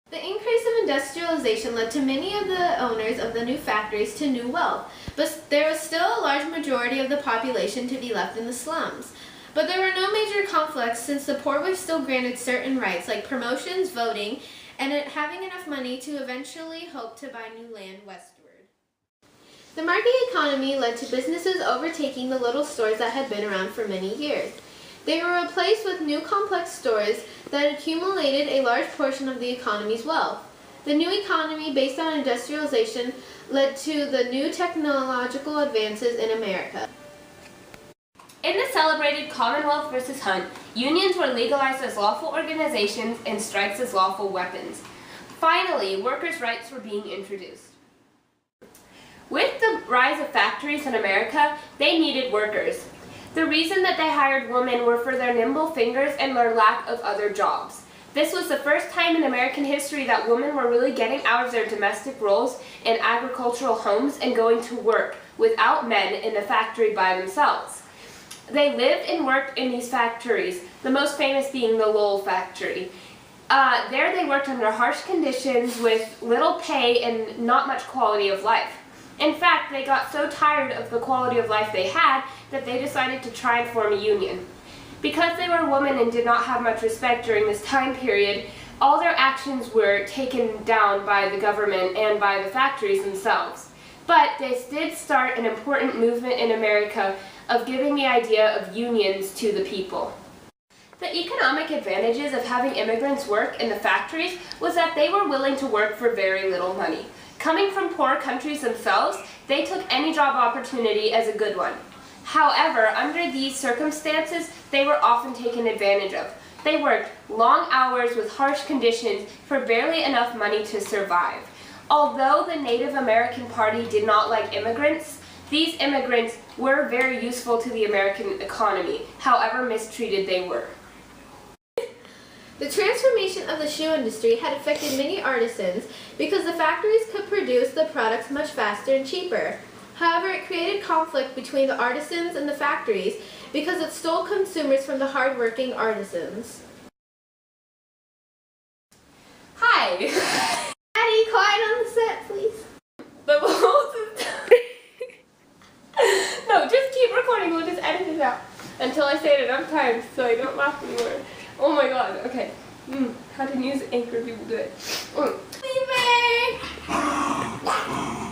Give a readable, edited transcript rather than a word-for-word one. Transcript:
The increase of industrialization led to many of the owners of the new factories to new wealth, but there was still a large majority of the population to be left in the slums. But there were no major conflicts since the poor were still granted certain rights like promotions, voting, and having enough money to eventually hope to buy new land westward. The market economy led to businesses overtaking the little stores that had been around for many years. They were replaced with new complex stores that accumulated a large portion of the economy's wealth. The new economy, based on industrialization, led to the new technological advances in America. In the celebrated Commonwealth versus Hunt, unions were legalized as lawful organizations and strikes as lawful weapons. Finally, workers' rights were being introduced. With the rise of factories in America, they needed workers. The reason that they hired women were for their nimble fingers and their lack of other jobs. This was the first time in American history that women were really getting out of their domestic roles in agricultural homes and going to work without men in a factory by themselves. They lived and worked in these factories, the most famous being the Lowell factory. There they worked under harsh conditions with little pay and not much quality of life. In fact, they got so tired of the quality of life they had that they decided to try and form a union. Because they were women and did not have much respect during this time period, all their actions were taken down by the government and by the factories themselves. But they did start an important movement in America of giving the idea of unions to the people. The economic advantages of having immigrants work in the factories was that they were willing to work for very little money. Coming from poor countries themselves, they took any job opportunity as a good one. However, under these circumstances, they were often taken advantage of. They worked long hours with harsh conditions for barely enough money to survive. Although the Native American Party did not like immigrants, these immigrants were very useful to the American economy, however mistreated they were. The transformation of the shoe industry had affected many artisans because the factories could produce the products much faster and cheaper. However, it created conflict between the artisans and the factories because it stole consumers from the hard-working artisans. Hi! Addie, quiet on the set, please. The whole No, just keep recording, we'll just edit it out until I say it enough times so I don't laugh anymore. Oh my god, okay. How to use Anchor, people do it. Beaver!